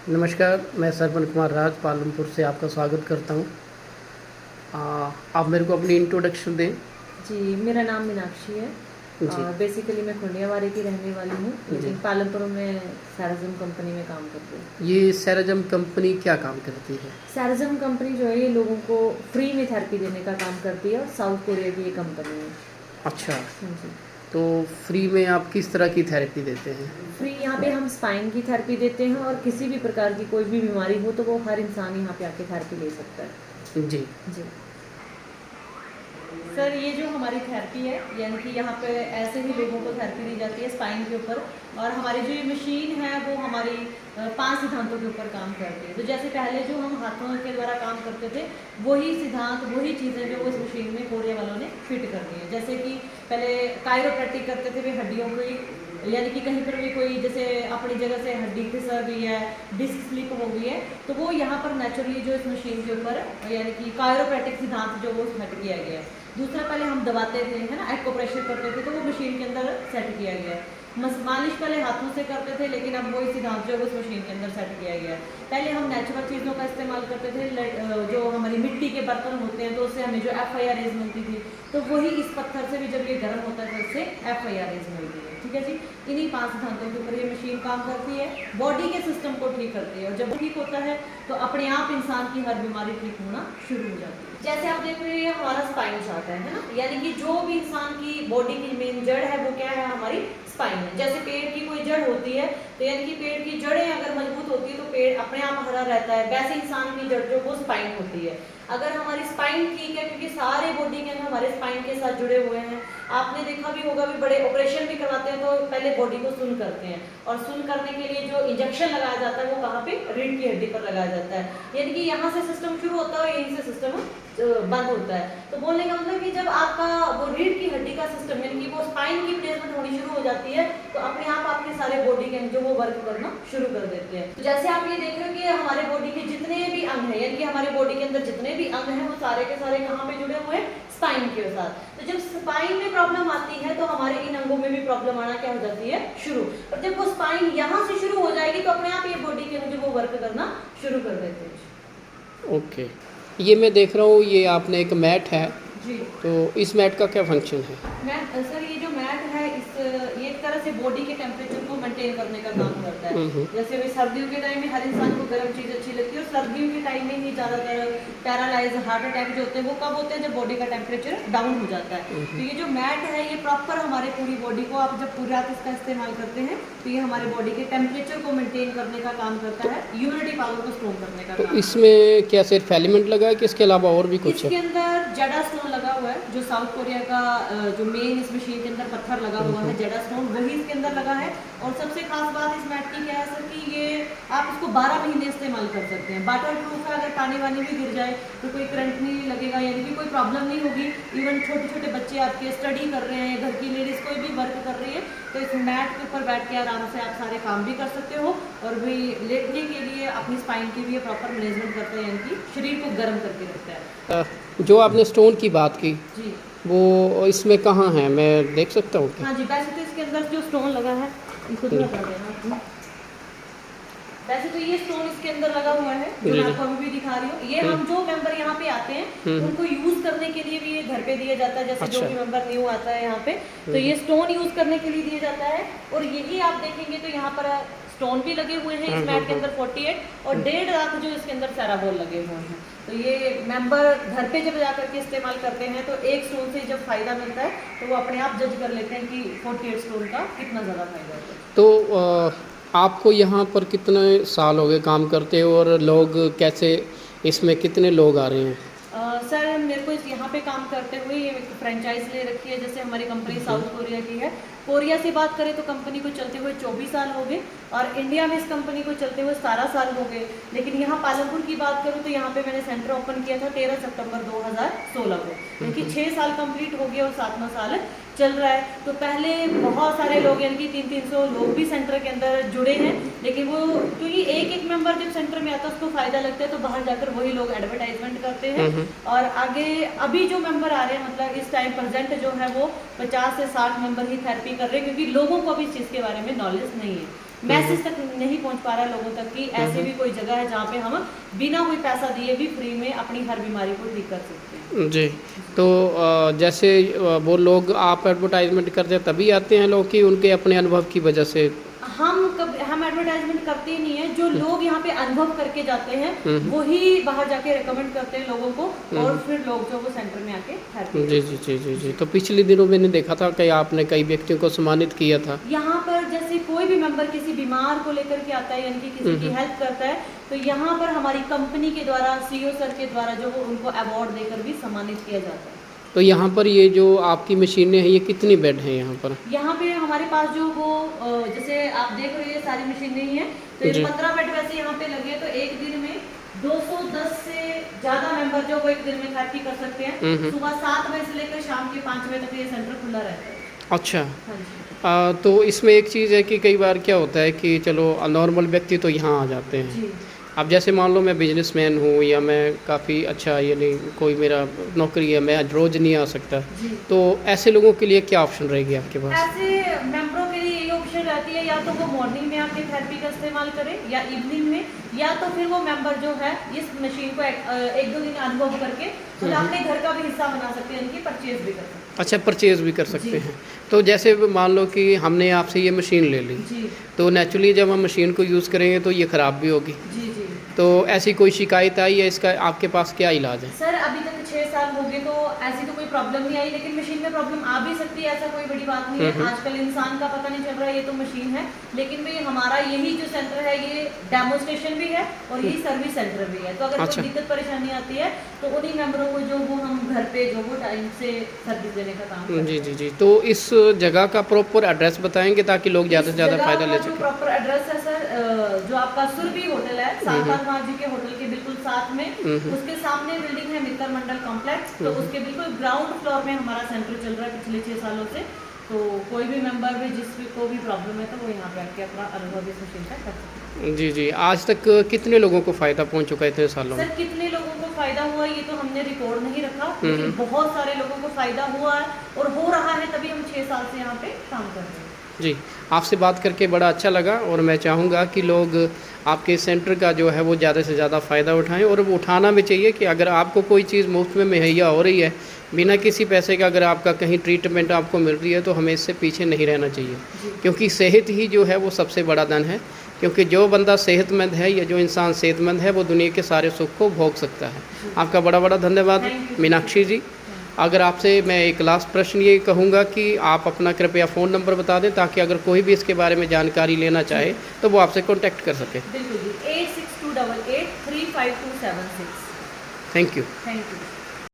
नमस्कार, मैं सरवन कुमार राज पालमपुर से आपका स्वागत करता हूँ। आप मेरे को अपनी इंट्रोडक्शन दें। जी, मेरा नाम मीनाक्षी है। जी। बेसिकली मैं खुंडियावाड़ी की रहने वाली हूँ, जी। लेकिन पालमपुर में सैराज़म कंपनी में काम करती हूँ। ये सैराज़म कंपनी क्या काम करती है? सैराज़म कंपनी जो है ये लोगों को फ्री में थेरेपी देने का काम करती है और साउथ कोरिया की ये कंपनी है। अच्छा, हाँ जी। तो फ्री में आप किस तरह की थेरेपी देते हैं? फ्री यहाँ पे हम स्पाइन की थेरेपी देते हैं और किसी भी प्रकार की कोई भी बीमारी हो तो वो हर इंसान यहाँ पे आके थेरेपी ले सकता है। जी। जी सर, ये जो हमारी थेरेपी है, यानी कि यहाँ पे ऐसे ही लोगों को थेरेपी दी जाती है स्पाइन के ऊपर। और हमारी जो ये मशीन है वो हमारी 5 सिद्धांतों के ऊपर काम करती है। तो जैसे पहले जो हम हाथों के द्वारा काम करते थे, वही सिद्धांत वही चीज़ें जो इस मशीन में कोरिया वालों ने फिट कर दी है। जैसे कि पहले कायरोप्रैक्टिक करते थे वे हड्डियों की, यानी कि कहीं पर भी कोई जैसे अपनी जगह से हड्डी फिसल गई है, डिस्क स्लिप हो गई है, तो वो यहाँ पर नेचुरली जो इस मशीन के ऊपर यानी कि कायरोप्रैक्टिक सिद्धांत जो वो सेट किया गया है। दूसरा, पहले हम दबाते थे, है ना, एक्को प्रेशर करते थे, तो वो मशीन के अंदर सेट किया गया है। मालिश पहले हाथों से करते थे, लेकिन अब वही सिद्धांत जो है उस मशीन के अंदर सेट किया गया है। पहले हम नेचुरल चीज़ों का इस्तेमाल करते थे, जो हमारी मिट्टी के बर्तन होते हैं, तो उससे हमें जो FIRs मिलती थी, तो वही इस पत्थर से भी जब ये गर्म होता है तो उससे FIRs मिलती है। ठीक है जी, इन्हीं 5 सिद्धांतों के ऊपर ये मशीन काम करती है, बॉडी के सिस्टम को ठीक करती है, और जब ठीक होता है तो अपने आप इंसान की हर बीमारी ठीक होना शुरू हो जाती है। जैसे आप देख रहे हैं हमारा स्पाइन चार्ट है ना, यानी कि जो भी इंसान की बॉडी की मेन जड़ है वो क्या है, हमारी स्पाइन है। जैसे पेड़ की कोई जड़ होती है, तो यानी कि पेड़ की जड़ें अगर मजबूत होती है तो पेड़ अपने आप हरा रहता है, वैसे इंसान की जड़ जो वो स्पाइन होती है। अगर हमारी स्पाइन ठीक है, क्योंकि सारे बॉडी के अंदर हमारे स्पाइन के साथ जुड़े हुए हैं। आपने देखा भी होगा, भी बड़े ऑपरेशन भी करवाते हैं तो पहले बॉडी को सुन करते हैं, और सुन करने के लिए जो इंजेक्शन लगाया जाता है वो कहाँ पे, रीढ़ की हड्डी पर लगाया जाता है। यानी कि यहाँ से सिस्टम शुरू होता है, यहीं से सिस्टम बंद होता है। तो बोलने का मतलब कि जब आपका वो रीढ़ की हड्डी का सिस्टम यानी कि वो स्पाइन की प्लेसमेंट होनी शुरू हो जाती है, तो अपने आप आपके सारे बॉडी के जो वो वर्क करना शुरू कर देते हैं। तो जैसे आप ये देख रहे हो कि हमारे बॉडी के जितने भी अंग हैं, यानी कि हमारे बॉडी के अंदर जितने भी अंग हैं वो सारे के सारे कहाँ पे जुड़े हुए हैं, स्पाइन के साथ। तो जब स्पाइन में प्रॉब्लम आती है तो हमारे इन अंगों में भी प्रॉब्लम आना क्या हो जाती है, शुरू। और जब वो स्पाइन यहाँ से शुरू हो जाएगी तो अपने आप ये बॉडी के जो वो वर्क करना शुरू कर देते हैं। ओके, ये मैं देख रहा हूँ, ये आपने एक मैट है जी। तो इस मैट का क्या फंक्शन है? मैट सर, ये जो मैट है ये एक तरह से बॉडी के टेम्परेचर को मेंटेन करने का काम करता है। जैसे अभी सर्दियों के टाइम में हर इंसान को गर्म चीज़ अच्छी लगती है, और सर्दियों के टाइम में ही ज़्यादातर पैरालाइज, हार्ट अटैक जो होते हैं वो कब होते हैं, जब बॉडी का टेम्परेचर डाउन हो जाता है। तो ये जो मैट है ये प्रॉपर हमारे पूरी बॉडी को, आप जब पूरी रात इसका इस्तेमाल करते हैं तो ये हमारे बॉडी के टेम्परेचर को मेंटेन करने का काम करता है, ह्यूमिडिटी पावर को स्ट्रॉन्ग करने का तो काम। इसमें क्या सिर्फ एलिमेंट लगा है कि इसके अलावा और भी कुछ इसके है? अंदर जड़ा स्टोन लगा हुआ है, जो साउथ कोरिया का जो मेन इस मशीन के अंदर पत्थर लगा हुआ है, जड़ा स्टोन, वही इसके अंदर लगा है। और सबसे खास बात इस मैट की क्या है सर, कि ये आप इसको 12 महीने इस्तेमाल कर सकते हैं। वाटर प्रूफ है, अगर पानी वानी भी गिर जाए तो कोई करंट नहीं लगेगा, यानी कि कोई प्रॉब्लम नहीं होगी। इवन छोटे छोटे बच्चे आपके स्टडी कर रहे हैं, घर की लेडीज़ कोई भी वर्क कर रही है, तो इस मैट के ऊपर बैठ के आराम से आप सारे काम भी कर सकते हो, और भी लेटने के लिए अपनी स्पाइन की भी प्रॉपर मैनेजमेंट करते हैं, यानी कि शरीर को गर्म करके रखता है। जो आपने स्टोन की बात की जी, वो इसमें कहाँ है, मैं देख सकता हूँ क्या? हाँ जी, वैसे तो इसके अंदर जो स्टोन लगा है इसको थोड़ा कर देना। वैसे तो ये स्टोन इसके अंदर लगा हुआ है, जो मैं आपको अभी भी दिखा रही हूँ। ये हम जो मेंबर यहाँ पे आते हैं उनको यूज करने के लिए भी ये घर पे दिया जाता है। जैसे जो भी मेंबर न्यू आता है यहाँ पे, तो ये स्टोन यूज करने के लिए दिया जाता है। और यही आप देखेंगे तो यहाँ पर स्टोन भी लगे हुए हैं इस मैट के अंदर 48, और 1.5 लाख जो इसके अंदर सैराबोल लगे हुए हैं। तो ये मेंबर घर पे जब जाकर के इस्तेमाल करते हैं तो एक स्टोन से जब फायदा मिलता है तो वो अपने आप जज कर लेते हैं कि 48 स्टोन का कितना ज़्यादा फायदा होता है। तो आपको यहाँ पर कितने साल हो गए काम करते हो, और लोग कैसे, इसमें कितने लोग आ रहे हैं? सर, मेरे को यहाँ पे काम करते हुए ये फ्रेंचाइज ले रखी है। जैसे हमारी कंपनी साउथ कोरिया की है, कोरिया से बात करें तो कंपनी को चलते हुए 24 साल हो गए, और इंडिया में इस कंपनी को चलते हुए 17 साल हो गए। लेकिन यहाँ पालमपुर की बात करूँ तो यहाँ पे मैंने सेंटर ओपन किया था 13 सितंबर 2016 को, क्योंकि 6 साल कंप्लीट हो गए और 7वां साल चल रहा है। तो पहले बहुत सारे लोग, यानी कि 300 लोग भी सेंटर के अंदर जुड़े हैं, लेकिन वो क्योंकि एक एक मेंबर जब सेंटर में आता है उसको फायदा लगता है, तो बाहर जाकर वही लोग एडवर्टाइजमेंट करते हैं। और आगे अभी जो मेंबर आ रहे हैं, मतलब इस टाइम प्रेजेंट जो है वो 50 से 60 मेंबर ही थेरेपी कर रहे हैं, क्योंकि लोगों को अभी इस चीज़ के बारे में नॉलेज नहीं है। मैसेज तक नहीं पहुंच पा रहा है लोगों तक कि ऐसे भी कोई जगह है जहाँ पे हम बिना कोई पैसा दिए भी फ्री में अपनी हर बीमारी को ठीक कर सकते हैं। जी। तो जैसे वो लोग आप एडवर्टाइजमेंट करते हैं तभी आते हैं लोग कि उनके अपने अनुभव की वजह से? हम एडवर्टाइजमेंट करते ही नहीं है, जो लोग यहाँ पे अनुभव करके जाते हैं वही बाहर जाके रेकमेंड करते हैं लोगों को, और फिर लोग जो वो सेंटर में आके थेरेपी। जी जी जी जी जी। तो पिछले दिनों मैंने देखा था कि आपने कई व्यक्तियों को सम्मानित किया था। यहाँ पर जैसे कोई भी मेंबर किसी बीमार को लेकर के आता है, यानी कि किसी की हेल्प करता है, तो यहाँ पर हमारी कंपनी के द्वारा सीईओ सर के द्वारा जो वो उनको अवार्ड देकर भी सम्मानित किया जाता है। तो यहाँ पर ये जो आपकी मशीनें हैं ये कितनी बेड हैं यहाँ पर? यहाँ पे हमारे पास जो वो जैसे आप देख रहे हैं सारी मशीनें ही हैं, तो ये 15 बेड वैसे यहाँ पे लगे हैं, तो एक दिन में 210 से ज़्यादा मेंबर जो वो एक दिन में थेरेपी कर सकते हैं। सुबह 7 बजे से लेकर शाम के 5 बजे तक ये सेंटर खुला रहता है। अच्छा। हाँ जी। तो इसमें एक चीज़ है कि कई बार क्या होता है कि चलो नॉर्मल व्यक्ति तो यहाँ आ जाते हैं। जी। अब जैसे मान लो मैं बिजनेसमैन हूँ या मैं काफ़ी अच्छा यानी कोई मेरा नौकरी है, मैं रोज़ नहीं आ सकता, तो ऐसे लोगों के लिए क्या ऑप्शन रहेगी आपके पास? ऐसे मेंबरों के लिए ये ऑप्शन रहती है, या तो वो मॉर्निंग में आके थेरेपी का इस्तेमाल करें या इवनिंग में, या तो फिर वो मेंबर जो है इस मशीन को एक दो दिन अनुभव करके तो अपने घर का भी हिस्सा बना सकते हैं, इनकी परचेज भी कर सकते हैं। अच्छा, परचेज़ भी कर सकते हैं। तो जैसे मान लो कि हमने आपसे ये मशीन ले ली, जी तो नेचुरली जब हम मशीन को यूज़ करेंगे तो ये ख़राब भी होगी। जी जी। तो ऐसी कोई शिकायत आई है, इसका आपके पास क्या इलाज है? सर अभी तक 6 साल हो गए, तो ऐसी तो कोई प्रॉब्लम नहीं आई, लेकिन मशीन में प्रॉब्लम आ भी सकती है, ऐसा कोई बड़ी बात नहीं है। आजकल इंसान का पता नहीं चल रहा है, ये तो मशीन है, लेकिन भाई हमारा यही जो सेंटर है ये डेमोस्ट्रेशन भी है और यही सर्विस सेंटर भी है। तो अगर अच्छा। कोई दिक्कत परेशानी आती है तो उन्हीं मेंबरों को जो वो हम घर पे जो वो टाइम से सर्विस देने का काम करते हैं। जी जी जी। तो इस जगह का प्रॉपर एड्रेस बताएंगे ताकि लोग ज़्यादा से ज़्यादा फ़ायदा ले सकें। प्रॉपर एड्रेस है सर, जो आपका सुरभि होटल है, सालपाल जी के होटल के बिल्कुल साथ में, उसके सामने बिल्डिंग है मित्तर मंडल कॉम्प्लेक्स, तो उसके बिल्कुल ग्राउंड फ्लोर में हमारा सेंटर चल रहा है पिछले 6 सालों से। तो कोई भी मेंबर भी जिसको भी प्रॉब्लम है तो वो यहाँ पे आके अपना अनुभव इस मशीन का कर सकते हैं। जी जी। आज तक कितने लोगों को फ़ायदा पहुंच चुका है इतने सालों में? सर कितने लोगों को फ़ायदा हुआ ये तो हमने रिकॉर्ड नहीं रखा, लेकिन बहुत सारे लोगों को फ़ायदा हुआ है और हो रहा है, तभी हम 6 साल से यहाँ पे काम कर रहे हैं। जी, आपसे बात करके बड़ा अच्छा लगा और मैं चाहूँगा कि लोग आपके सेंटर का जो है वो ज़्यादा से ज़्यादा फ़ायदा उठाएं, और वो उठाना भी चाहिए कि अगर आपको कोई चीज़ मुफ्त में मुहैया हो रही है बिना किसी पैसे का, अगर आपका कहीं ट्रीटमेंट आपको मिल रही है तो हमें इससे पीछे नहीं रहना चाहिए, क्योंकि सेहत ही जो है वो सबसे बड़ा धन है। क्योंकि जो बंदा सेहतमंद है या जो इंसान सेहतमंद है वो दुनिया के सारे सुख को भोग सकता है। आपका बड़ा बड़ा धन्यवाद मीनाक्षी जी। अगर आपसे मैं एक लास्ट प्रश्न ये कहूँगा कि आप अपना कृपया फ़ोन नंबर बता दें ताकि अगर कोई भी इसके बारे में जानकारी लेना चाहे तो वो आपसे कांटेक्ट कर सके। बिल्कुल जी, 8628835276। Thank you. Thank you.